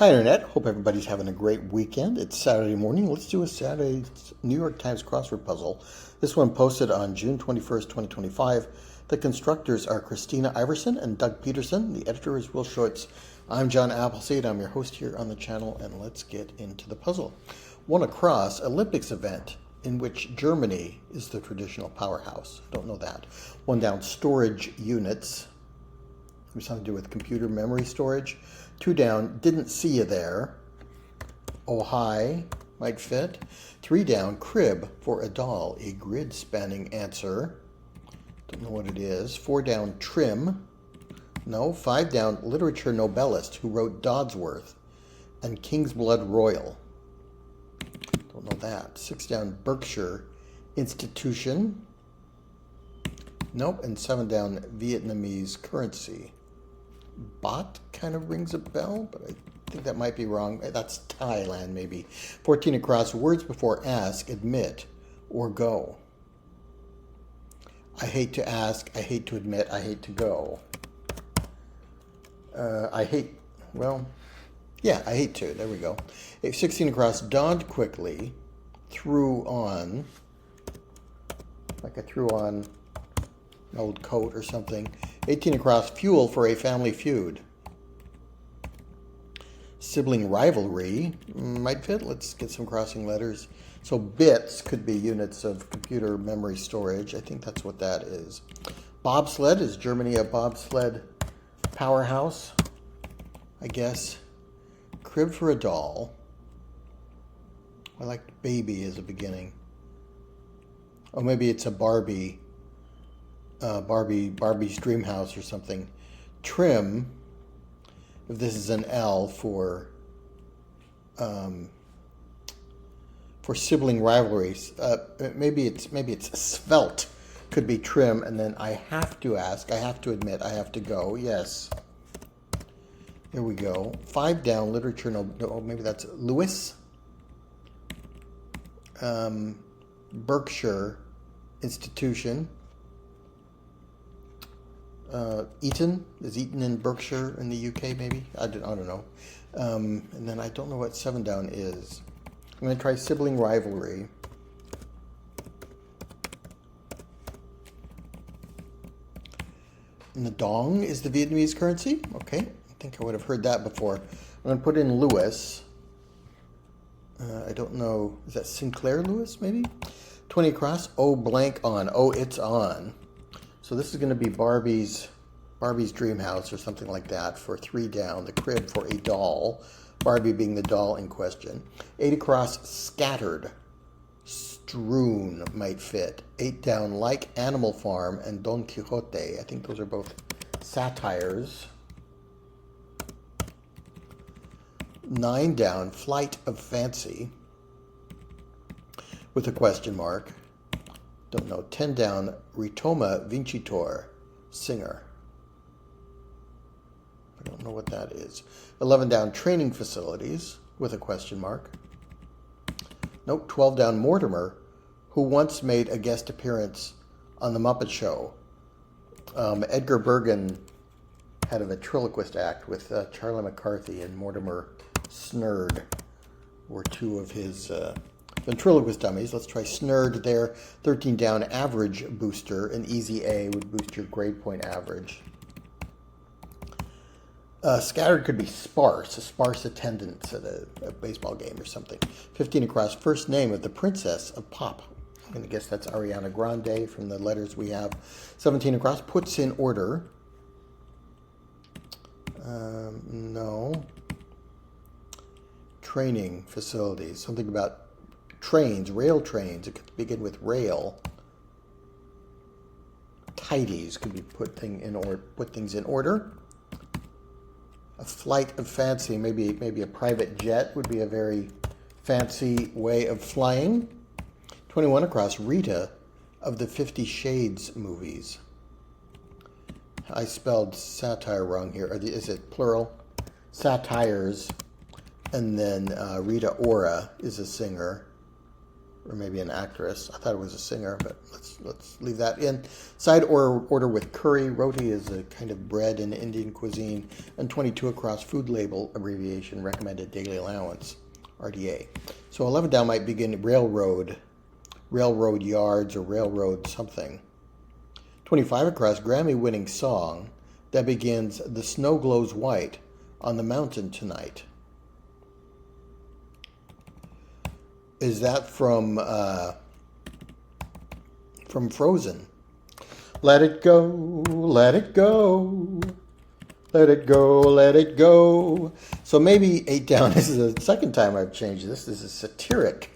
Hi, Internet. Hope everybody's having a great weekend. It's Saturday morning. Let's do a Saturday New York Times crossword puzzle. This one posted on June 21st, 2025. The constructors are Christina Iverson and Doug Peterson. The editor is Will Schultz. I'm John Appleseed. I'm your host here on the channel, and let's get into the puzzle. One across, Olympics event in which Germany is the traditional powerhouse. Don't know that. One down, storage units. There's something to do with computer memory storage. Two down, didn't see you there. Oh, hi, might fit. Three down, crib for a doll, a grid spanning answer. Don't know what it is. Four down, trim. No. Five down, literature Nobelist who wrote Dodsworth and King's Blood Royal. Don't know that. Six down, Berkshire institution. Nope. And seven down, Vietnamese currency. Bot kind of rings a bell, but I think that might be wrong. That's Thailand, maybe. 14 across, words before ask, admit, or go. I hate to ask, I hate to admit, I hate to go. I hate to. There we go. 16 across, donned quickly, threw on, like I threw on an old coat or something. 18 across, fuel for a family feud. Sibling rivalry might fit. Let's get some crossing letters. So bits could be units of computer memory storage. I think that's what that is. Bobsled, is Germany a bobsled powerhouse? I guess. Crib for a doll. I like baby as a beginning. Oh, maybe it's a Barbie. Barbie's Dream House or something. Trim, if this is an L for sibling rivalries. Maybe it's svelte. Could be trim, and then I have to ask, I have to admit, I have to go. Yes. There we go. Five down, literature. No, maybe that's Lewis. Berkshire institution. Eton, is Eton in Berkshire in the UK maybe? I don't know. And then I don't know what seven down is. I'm going to try sibling rivalry. And the dong is the Vietnamese currency. Okay, I think I would have heard that before. I'm going to put in Lewis. I don't know, is that Sinclair Lewis maybe? 20 across, oh blank on, oh it's on. So this is going to be Barbie's Dream House or something like that for three down. The crib for a doll. Barbie being the doll in question. 8 across, scattered. Strewn might fit. 8 down, like Animal Farm and Don Quixote. I think those are both satires. 9 down, flight of fancy with a question mark. Don't know. 10 down, Ritoma Vincitor, singer. I don't know what that is. 11 down, training facilities, with a question mark. Nope. 12 down, Mortimer, who once made a guest appearance on The Muppet Show. Edgar Bergen had a ventriloquist act with Charlie McCarthy, and Mortimer Snurd were two of his ventriloquist dummies. Let's try Snurd there. 13 down, average booster. An easy A would boost your grade point average. Scattered could be sparse, a sparse attendance at a baseball game or something. 15 across, first name of the princess of pop. I'm going to guess that's Ariana Grande from the letters we have. 17 across, puts in order. No. Training facilities, something about trains, rail trains. It could begin with rail. Tidies could be put things in order. A flight of fancy, maybe a private jet would be a very fancy way of flying. 21 across, Rita of the 50 Shades movies. I spelled satire wrong here. Is it plural? Satires. And then Rita Ora is a singer. or maybe an actress. I thought it was a singer, but let's leave that in. Side order with curry. Roti is a kind of bread in Indian cuisine, and 22 across food label abbreviation recommended daily allowance, RDA. So 11 down might begin railroad yards or railroad something. 25 across Grammy-winning song that begins "The snow glows white on the mountain tonight." Is that from Frozen? Let it go, let it go, let it go, let it go. So maybe 8 down. This is the second time I've changed this. This is satiric.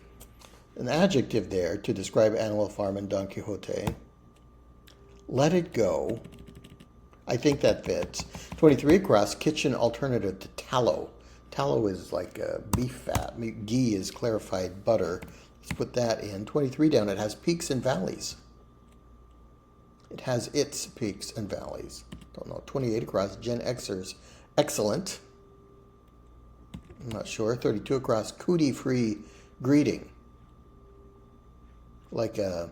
An adjective there to describe Animal Farm and Don Quixote. Let it go. I think that fits. 23 across, kitchen alternative to tallow. Tallow is like beef fat. Ghee is clarified butter. Let's put that in. 23 down, it has peaks and valleys. It has its peaks and valleys. Don't know. 28 across, Gen Xers. Excellent. I'm not sure. 32 across, cootie-free greeting. Like a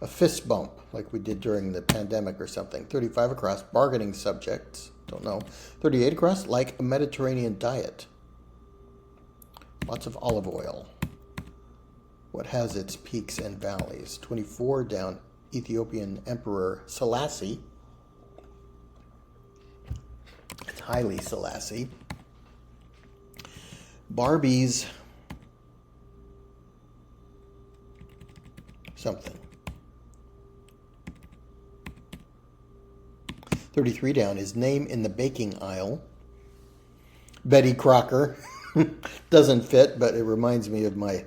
fist bump, like we did during the pandemic or something. 35 across, bargaining subjects. Don't know. 38 across, like a Mediterranean diet. Lots of olive oil. What has its peaks and valleys? 24 down, Ethiopian Emperor Selassie. It's highly Selassie. Barbie's something. 33 down is name in the baking aisle. Betty Crocker. Doesn't fit, but it reminds me of my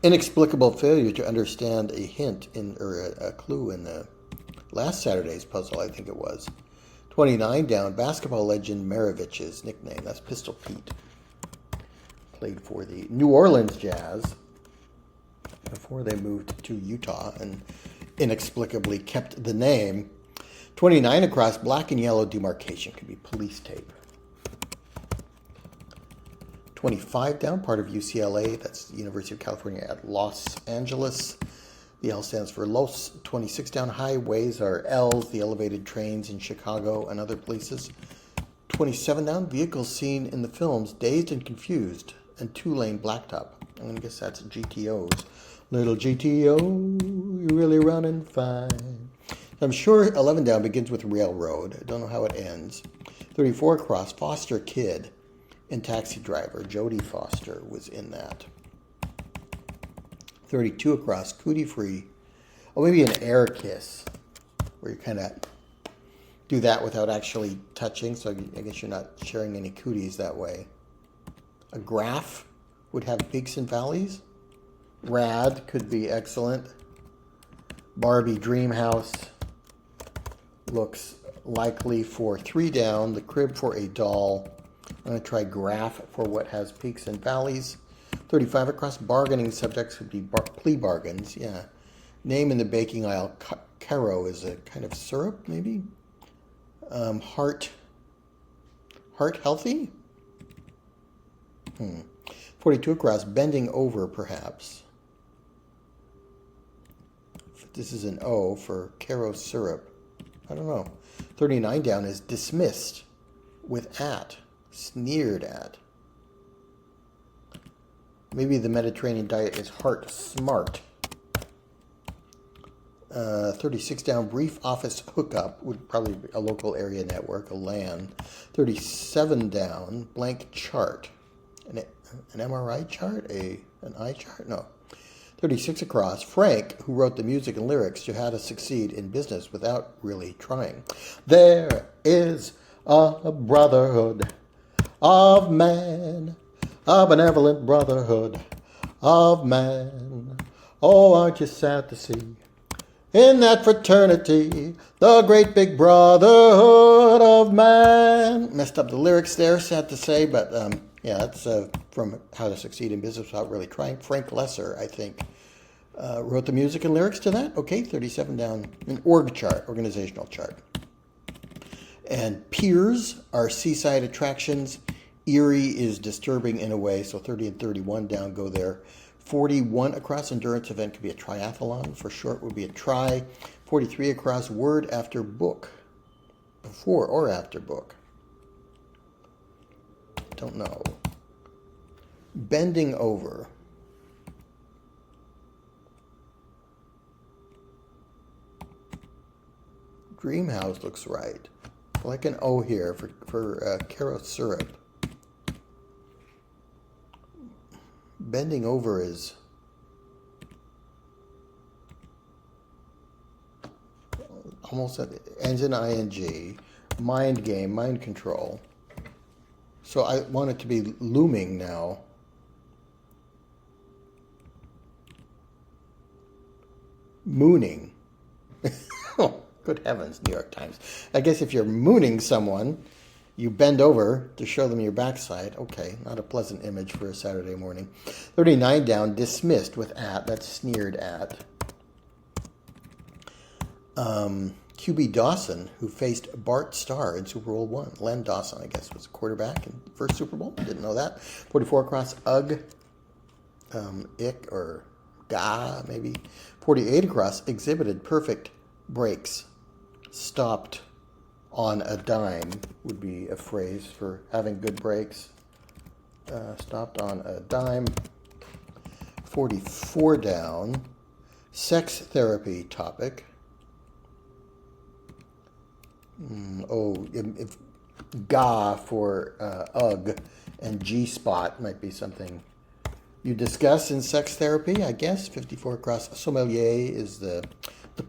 inexplicable failure to understand a hint or a clue in the last Saturday's puzzle, I think it was. 29 down, basketball legend Maravich's nickname. That's Pistol Pete. Played for the New Orleans Jazz before they moved to Utah and inexplicably kept the name. 29 across, black and yellow demarcation. Could be police tape. 25 down, part of UCLA. That's the University of California at Los Angeles. The L stands for Los. 26 down, highways are L's, the elevated trains in Chicago and other places. 27 down, vehicles seen in the films Dazed and Confused and two-lane blacktop. I guess that's GTOs. Little GTO, you're really running fine. I'm sure 11 down begins with railroad. I don't know how it ends. 34 across, foster kid and taxi driver. Jodie Foster was in that. 32 across, cootie free. Oh, maybe an air kiss, where you kind of do that without actually touching. So I guess you're not sharing any cooties that way. A graph would have peaks and valleys. Rad could be excellent. Barbie Dream House looks likely for 3 down. The crib for a doll. I'm going to try graph for what has peaks and valleys. 35 across, bargaining subjects would be plea bargains. Yeah. Name in the baking aisle. Caro is a kind of syrup, maybe. Heart healthy? 42 across, bending over, perhaps. This is an O for Caro syrup. I don't know. 39 down is dismissed with at, sneered at. Maybe the Mediterranean diet is heart smart. 36 down, brief office hookup would probably be a local area network, a LAN. 37 down, blank chart. An MRI chart? An eye chart? No. 36 across, Frank, who wrote the music and lyrics to How to Succeed in Business Without Really Trying. There is a brotherhood of man, a benevolent brotherhood of man. Oh, aren't you sad to see? In that fraternity, the great big brotherhood of man. Messed up the lyrics there, sad to say, but yeah, that's from How to Succeed in Business Without Really Trying. Frank Lesser, I think, wrote the music and lyrics to that. Okay, 37 down, an org chart, organizational chart. And piers are seaside attractions. Eerie is disturbing in a way, so 30 and 31 down go there. 41 across, endurance event could be a triathlon. For short would be a tri. 43 across, word after book. Before or after book. Don't know. Bending over. Dream house looks right. Like an O here for Caro syrup. Bending over is almost ends in ing. Mind game, mind control. So I want it to be looming now. Mooning. Oh, good heavens, New York Times. I guess if you're mooning someone, you bend over to show them your backside. Okay, not a pleasant image for a Saturday morning. 39 down, dismissed with at. That's sneered at. QB Dawson, who faced Bart Starr in Super Bowl I. Len Dawson, I guess, was a quarterback in the first Super Bowl. Didn't know that. 44 across, ugh. Ick or gah, maybe. 48 across, exhibited perfect brakes. Stopped on a dime would be a phrase for having good brakes. Stopped on a dime. 44 down, sex therapy topic. If ga for ugh and G-spot might be something you discuss in sex therapy, I guess. 54 across, sommelier is the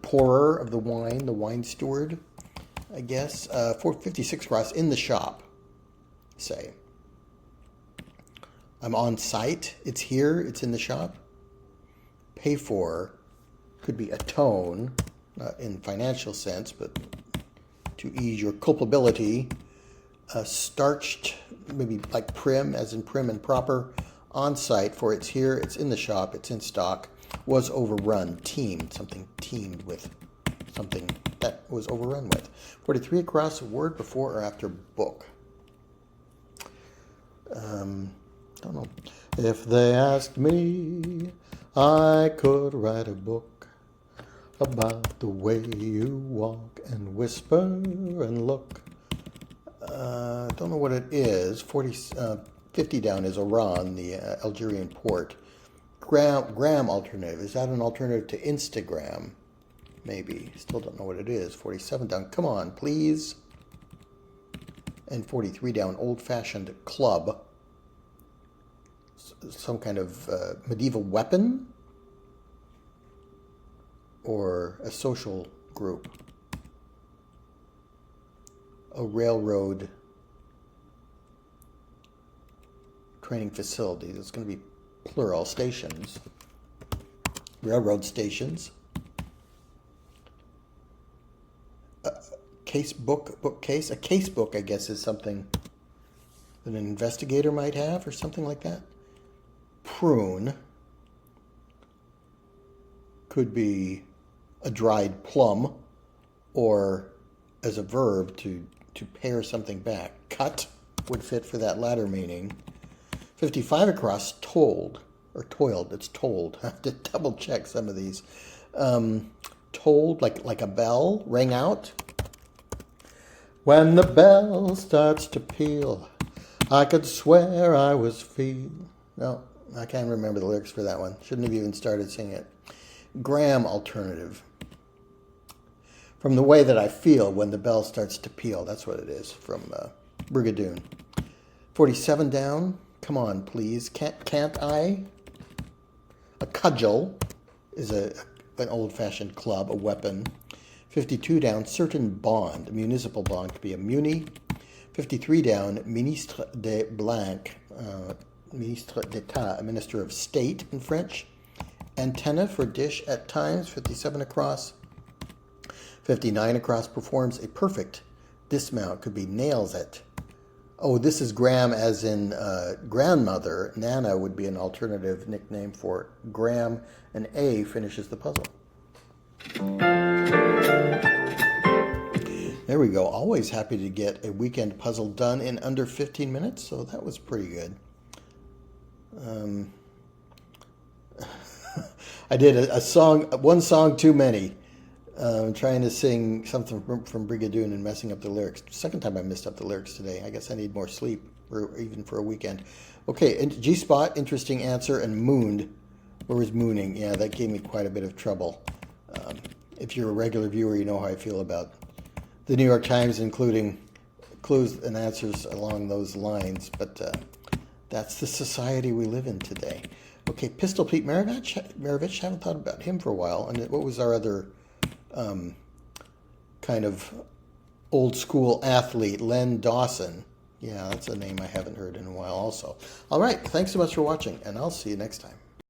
pourer of the wine steward, I guess. 456 across, in the shop, say. I'm on site, it's here, it's in the shop. Pay for could be atone, not in financial sense, but to ease your culpability. Starched, maybe like prim, as in prim and proper. On site for it's here, it's in the shop, it's in stock. Was overrun, teamed, something teamed with something that was overrun with. 43 across, word before or after book. Don't know. If they asked me, I could write a book about the way you walk and whisper and look. Don't know what it is. 50 down is Oran, the Algerian port. Gram alternative. Is that an alternative to Instagram? Maybe. Still don't know what it is. 47 down. Come on, please. And 43 down. Old-fashioned club. Some kind of medieval weapon? Or a social group? A railroad training facility. There's going to be plural stations. Railroad stations. Bookcase. A case book, I guess, is something that an investigator might have or something like that. Prune could be a dried plum, or as a verb to pare something back. Cut would fit for that latter meaning. 55 across, told, or toiled. It's told. I have to double check some of these. Told, like a bell, rang out. When the bell starts to peal, I could swear I was No, I can't remember the lyrics for that one. Shouldn't have even started singing it. Gram alternative. From the way that I feel when the bell starts to peal. That's what it is, from Brigadoon. 47 down. Come on, please. Can't I? A cudgel is an old-fashioned club, a weapon. 52 down, certain bond. A municipal bond could be a muni. 53 down, ministre de blanc. Ministre d'État, a minister of state in French. Antenna for dish at times. 57 across. 59 across, performs a perfect dismount. Could be nails it. Oh, this is Gram as in grandmother. Nana would be an alternative nickname for Gram. And A finishes the puzzle. There we go. Always happy to get a weekend puzzle done in under 15 minutes. So that was pretty good. I did a song, one song too many. Trying to sing something from Brigadoon and messing up the lyrics. Second time I messed up the lyrics today. I guess I need more sleep, or even for a weekend. Okay, and G-Spot, interesting answer, and mooned. Where was mooning? Yeah, that gave me quite a bit of trouble. If you're a regular viewer, you know how I feel about the New York Times, including clues and answers along those lines. But that's the society we live in today. Okay, Pistol Pete Maravich, haven't thought about him for a while. And what was our other kind of old school athlete? Len Dawson. Yeah, that's a name I haven't heard in a while also. All right, thanks so much for watching, and I'll see you next time.